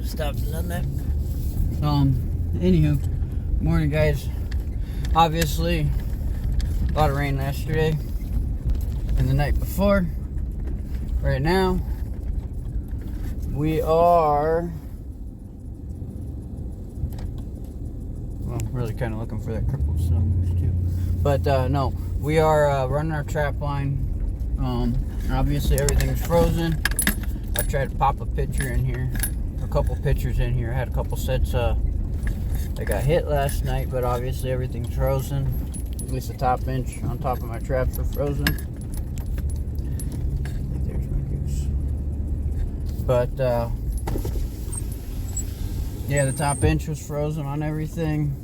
Should've stopped and done that. Anywho, morning guys. Obviously, a lot of rain yesterday and the night before. Right now, we are, well, really kind of looking for that crippled snow moose too. But no, we are running our trap line. Obviously everything's frozen. I tried to pop a picture in here, a couple pictures in here. I had a couple sets that got hit last night, but obviously everything's frozen. At least the top inch on top of my traps are frozen. There's my goose. But yeah, the top inch was frozen on everything.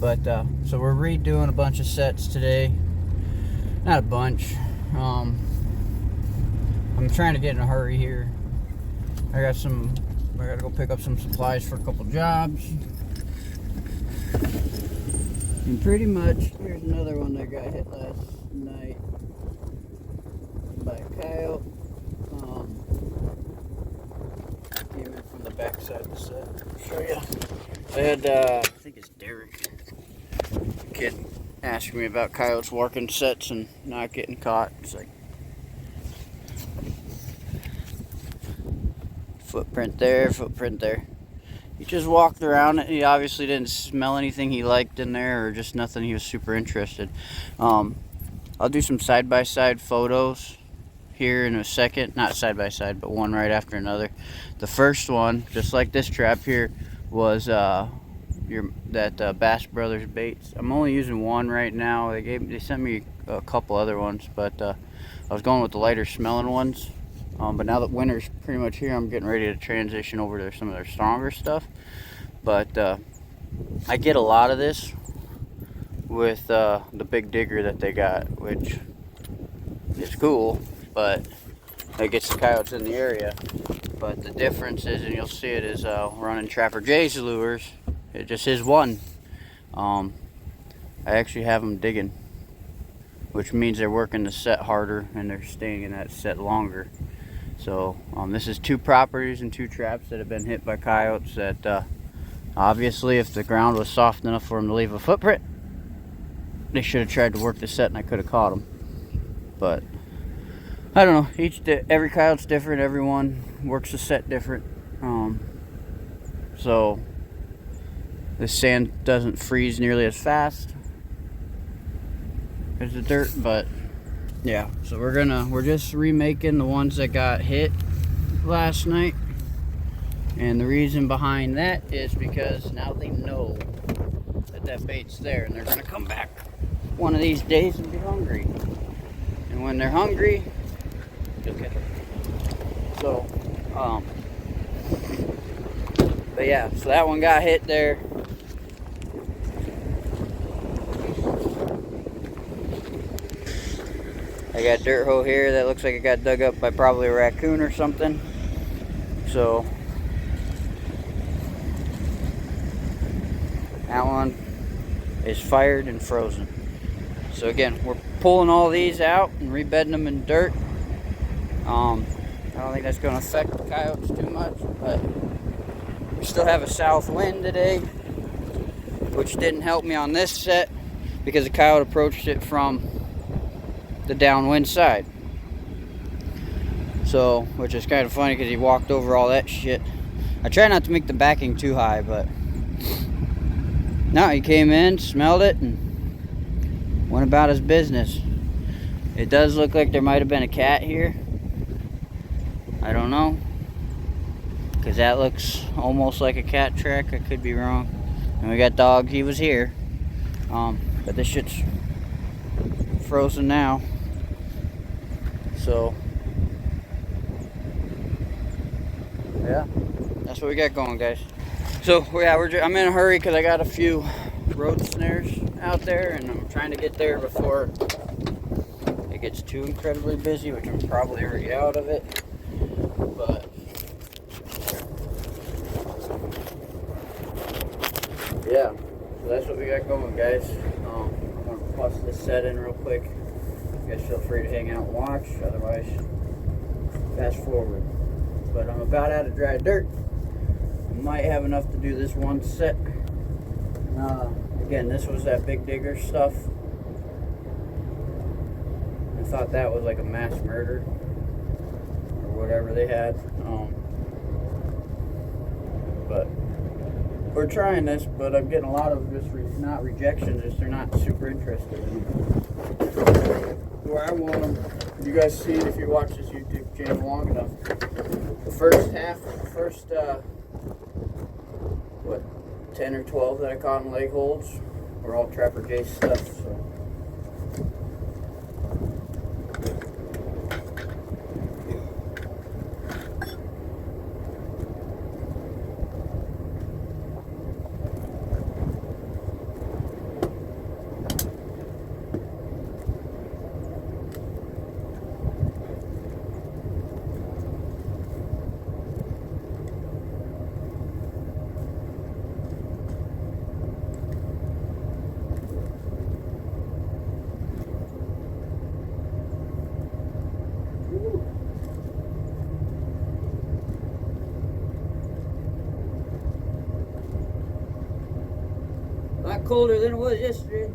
But so we're redoing a bunch of sets today. Not a bunch. I'm trying to get in a hurry here. I gotta go pick up some supplies for a couple jobs. And pretty much, here's another one that got hit last night by a coyote. Came in from the back side of the set. I'll show you. I had, I think it's Derek. Kid asking me about coyotes working sets and not getting caught. It's like footprint there, footprint there. He just walked around it. He obviously didn't smell anything he liked in there, or just nothing he was super interested. I'll do some side-by-side photos here in a second. Not side-by-side, but one right after another. The first one, just like this trap here, was Bass Brothers baits. I'm only using one right now. They sent me a couple other ones, but I was going with the lighter smelling ones. But now that winter's pretty much here, I'm getting ready to transition over to some of their stronger stuff. But I get a lot of this with the big digger that they got, which is cool, but it gets the coyotes in the area. But the difference is, and you'll see it, is running Trapper Jay's lures. It just is one. I actually have them digging, which means they're working the set harder and they're staying in that set longer. So this is two properties and two traps that have been hit by coyotes that obviously, if the ground was soft enough for them to leave a footprint, they should have tried to work the set and I could have caught them. But I don't know, every coyote's different, everyone works the set different. So the sand doesn't freeze nearly as fast as the dirt, but yeah. So we're just remaking the ones that got hit last night, and the reason behind that is because now they know that bait's there, and they're gonna come back one of these days and be hungry. And when they're hungry, you'll catch them. So, but yeah, so that one got hit there. I got dirt hole here that looks like it got dug up by probably a raccoon or something. So that one is fired and frozen. So again, we're pulling all these out and rebedding them in dirt. I don't think that's going to affect the coyotes too much, but we still have a south wind today, which didn't help me on this set because the coyote approached it from the downwind side. So, which is kind of funny because he walked over all that shit. I try not to make the backing too high, but no, he came in, smelled it, and went about his business. It does look like there might have been a cat here. I don't know, because that looks almost like a cat track. I could be wrong. And we got dog, he was here. But this shit's frozen now. So yeah, that's what we got going, guys. So yeah, I'm in a hurry because I got a few road snares out there, and I'm trying to get there before it gets too incredibly busy, which I'm probably already out of it. But yeah, so that's what we got going, guys. I'm gonna bust this set in real quick. guys feel free to hang out and watch. Otherwise, fast forward. But I'm about out of dry dirt. I might have enough to do this one set. Again, this was that Big Digger stuff. I thought that was like a mass murder or whatever they had. But we're trying this, but I'm getting a lot of just not rejections, just they're not super interested in them. Where I want them, you guys see it if you watch this YouTube channel long enough. The first 10 or 12 that I caught in leg holds were all Trapper J stuff. So. A lot colder than it was yesterday.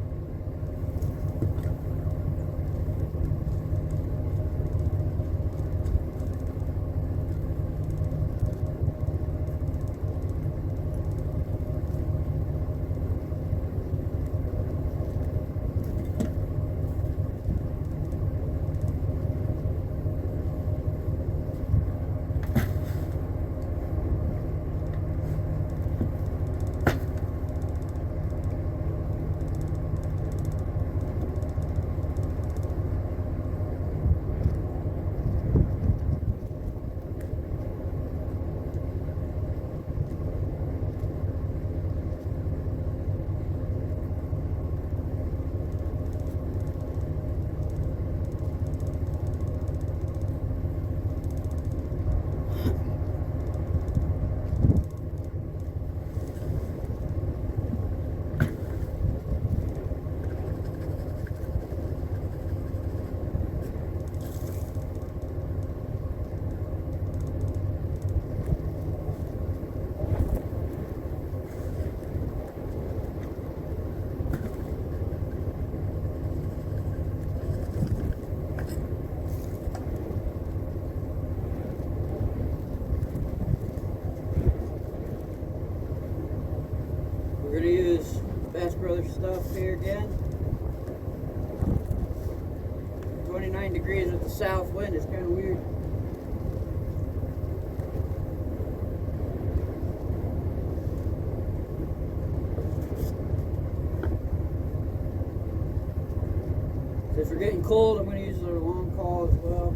We're going to use Bass Brothers stuff here again. 29 degrees with the south wind is kind of weird. So if you're getting cold, I'm going to use the long call as well.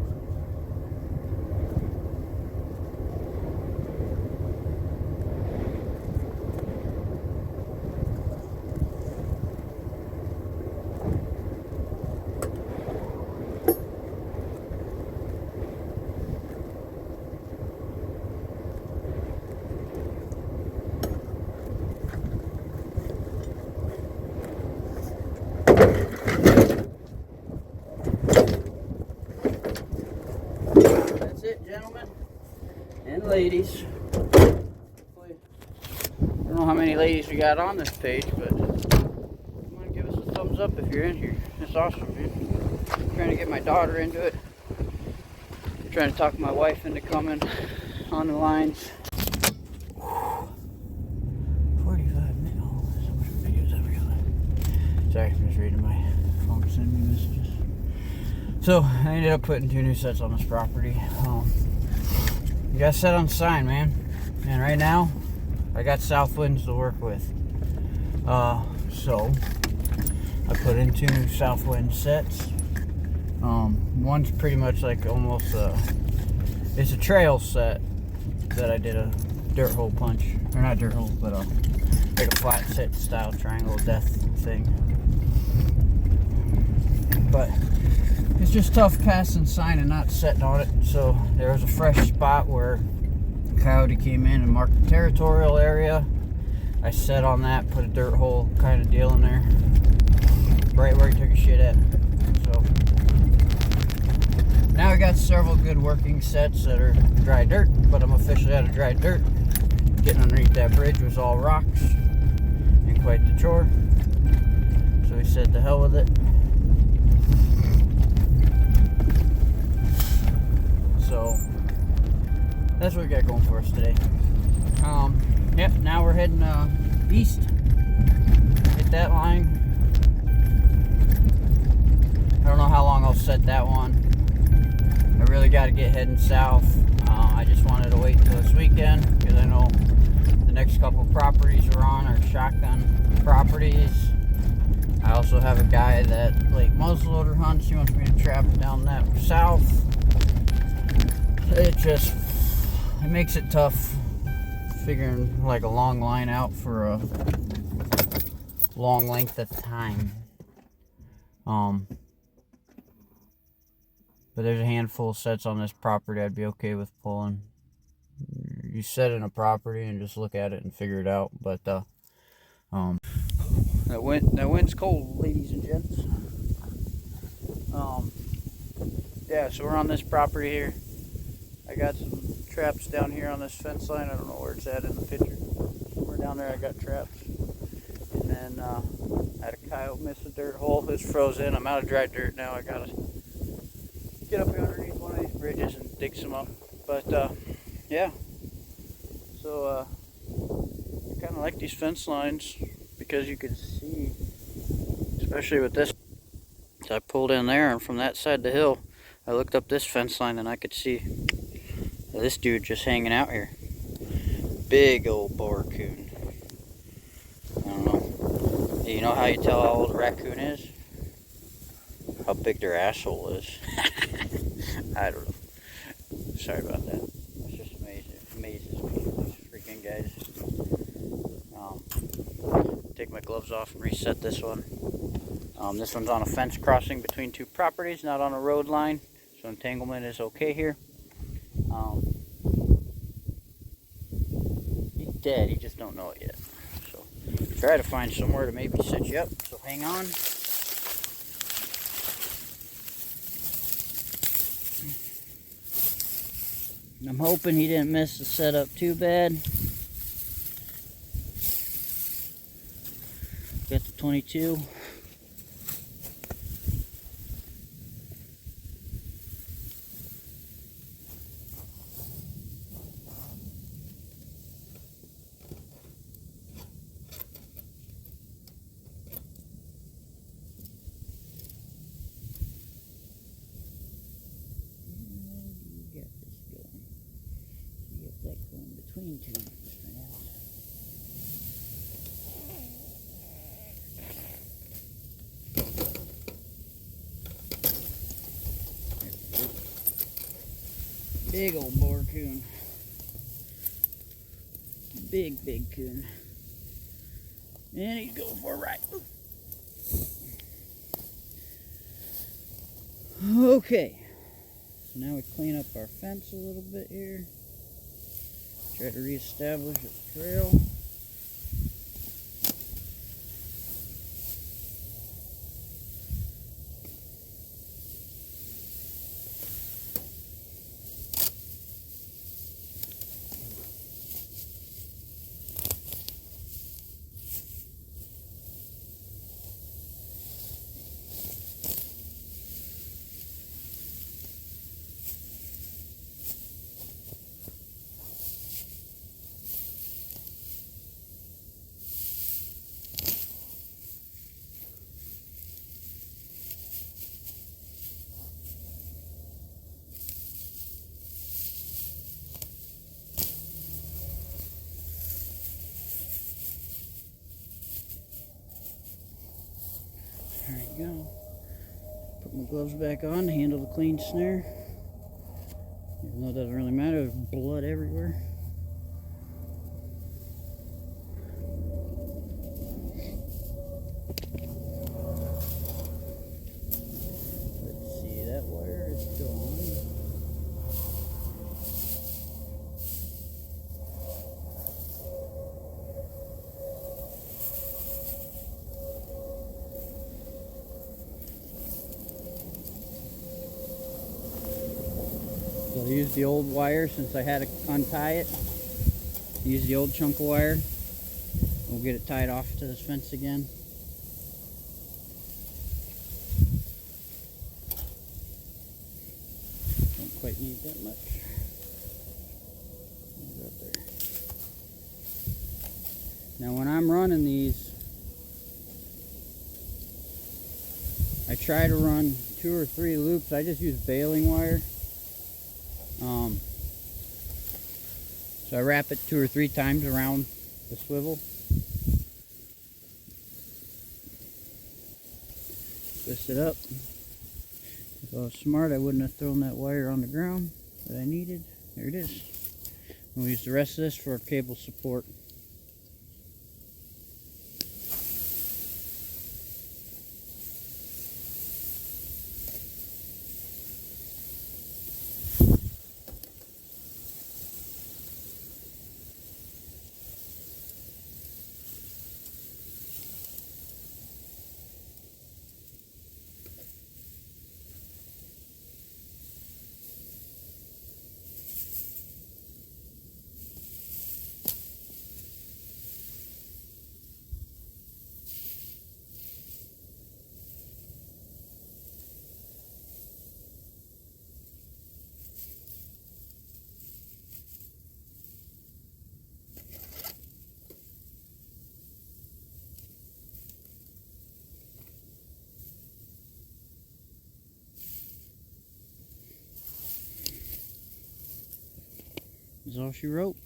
That's it, gentlemen and ladies. I don't know how many ladies we got on this page, but come on, give us a thumbs up if you're in here. It's awesome, man. I'm trying to get my daughter into it. I'm trying to talk my wife into coming on the lines. 45 minutes. Oh, there's so much videos everywhere. Sorry, I'm just reading my phone sending me messages. So I ended up putting 2 new sets on this property. You got set on sign, man. And right now, I got south winds to work with. So I put in 2 new south wind sets. One's pretty much like almost it's a trail set that I did a dirt hole punch, or not dirt hole, but like a flat set style triangle death thing. But it's just tough casting sign and not setting on it. So there was a fresh spot where coyote came in and marked the territorial area. I set on that, put a dirt hole kind of deal in there, right where he took a shit at. So I got several good working sets that are dry dirt, but I'm officially out of dry dirt. Getting underneath that bridge was all rocks and quite the chore. So we said to hell with it. So that's what we got going for us today. Yep, now we're heading east. Hit that line. I don't know how long I'll set that one. I really got to get heading south. I just wanted to wait until this weekend because I know the next couple properties we're on are shotgun properties. I also have a guy that like muzzleloader hunts. He wants me to trap down that south. It makes it tough figuring like a long line out for a long length of time. But there's a handful of sets on this property I'd be okay with pulling. You set in a property and just look at it and figure it out. But that wind's cold, ladies and gents. Yeah, so we're on this property here. I got some traps down here on this fence line. I don't know where it's at in the picture. Somewhere down there I got traps. And then I had a coyote miss a dirt hole. It's frozen. I'm out of dry dirt now. I gotta get up here underneath one of these bridges and dig some up. But yeah. So I kind of like these fence lines because you can see, especially with this. So I pulled in there, and from that side of the hill, I looked up this fence line and I could see this dude just hanging out here. Big old boar coon. I don't know. You know how you tell how old a raccoon is? How big their asshole is. I don't know. Sorry about that. It's just amazes me, these freaking guys. Take my gloves off and reset this one. This one's on a fence crossing between two properties, not on a road line. So entanglement is okay here. He's dead, he just don't know it yet. So try to find somewhere to maybe set you up, so hang on. I'm hoping he didn't mess the setup too bad. Got the 22. Between two for now. Big old boar coon. Big coon. And he's going for a ride. Okay. So now we clean up our fence a little bit here. Try to reestablish a trail. There you go. Put my gloves back on to handle the clean snare. Even though it doesn't really matter, there's blood everywhere. Let's see, that wire is gone. used the old wire since I had to untie it. Use the old chunk of wire. We'll get it tied off to this fence again. Don't quite need that much. Up there. Now when I'm running these, I try to run 2 or 3 loops. I just use baling wire. So I wrap it 2 or 3 times around the swivel. Twist it up. If I was smart, I wouldn't have thrown that wire on the ground that I needed. There it is. And we'll use the rest of this for cable support. That's all she wrote.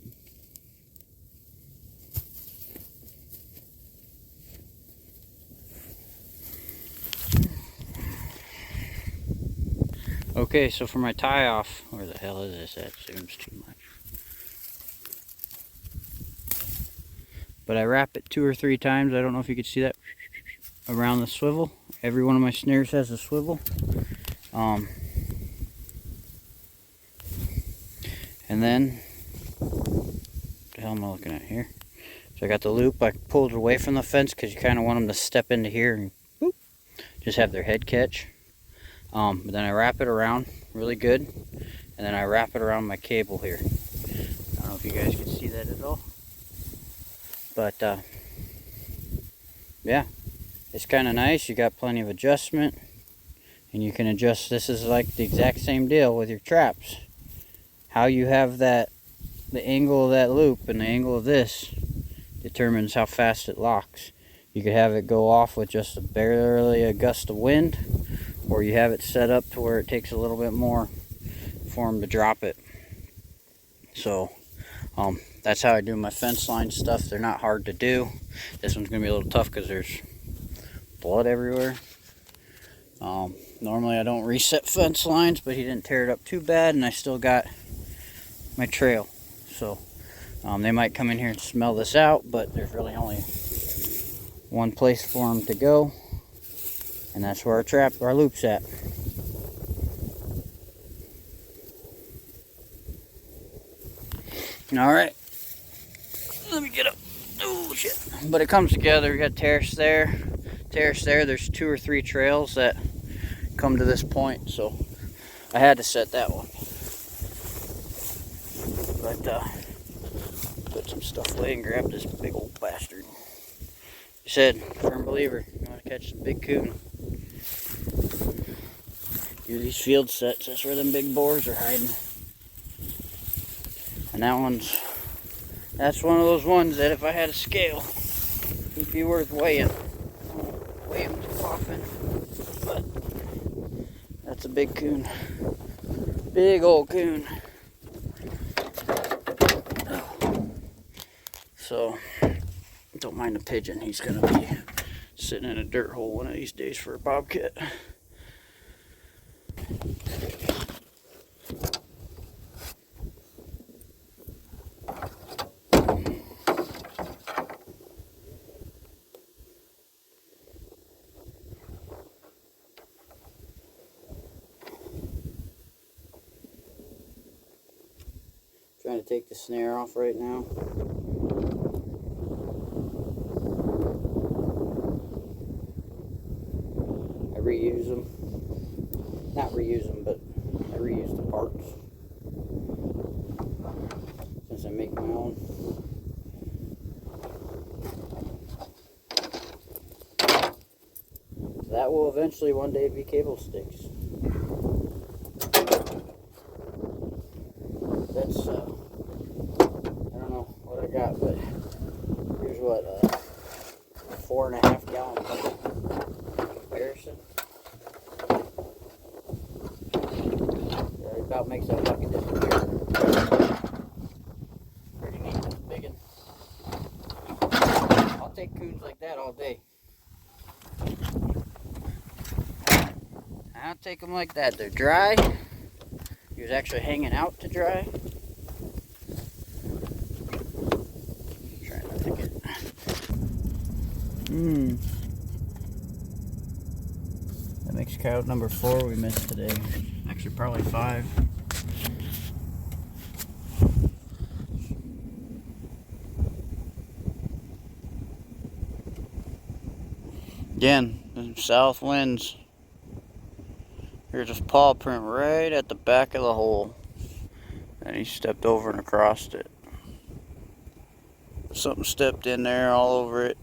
Okay, so for my tie off, where the hell is this? That zooms too much. But I wrap it 2 or 3 times. I don't know if you could see that around the swivel. Every one of my snares has a swivel. And then, what the hell am I looking at here? So I got the loop. I pulled it away from the fence because you kind of want them to step into here and boop, just have their head catch. But then I wrap it around really good, and then I wrap it around my cable here. I don't know if you guys can see that at all, but yeah, it's kind of nice. You got plenty of adjustment, and you can adjust. This is like the exact same deal with your traps. How you have that, the angle of that loop and the angle of this determines how fast it locks. You could have it go off with just barely a gust of wind, or you have it set up to where it takes a little bit more for them to drop it. So that's how I do my fence line stuff. They're not hard to do. This one's gonna be a little tough because there's blood everywhere. Normally I don't reset fence lines, but he didn't tear it up too bad, and I still got my trail. So they might come in here and smell this out, but there's really only one place for them to go, and that's where our loop's at. All right, let me get up. Oh shit! But it comes together. We got terrace there, terrace there. There's 2 or 3 trails that come to this point, so I had to set that one. But put some stuff away and grab this big old bastard. You said, firm believer, you want to catch some big coon. Use these field sets. That's where them big boars are hiding. And that's one of those ones that if I had a scale, it'd be worth weighing. I won't weigh them too often, but that's a big coon. Big old coon. So, don't mind the pigeon. He's going to be sitting in a dirt hole one of these days for a bobcat. Trying to take the snare off right now. I reuse them. Not reuse them, but I reuse the parts. as I make my own. That will eventually one day be cable sticks. That's, I don't know what I got, but here's what, 4.5 gallon bucket comparison. That about makes that bucket disappear. Pretty neat, that's big one. I'll take coons like that all day. I'll take them like that. They're dry. He was actually hanging out to dry. Trying not to get. That makes coyote number 4 we missed today. Actually, probably 5. Again, south winds. Here's his paw print right at the back of the hole. And he stepped over and across it. Something stepped in there all over it.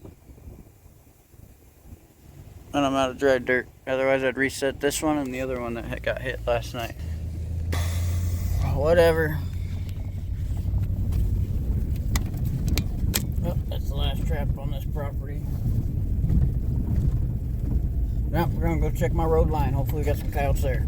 And I'm out of dry dirt. Otherwise I'd reset this one and the other one that got hit last night. Whatever. Oh, that's the last trap on this property. Now we're gonna go check my road line. Hopefully we got some coyotes there.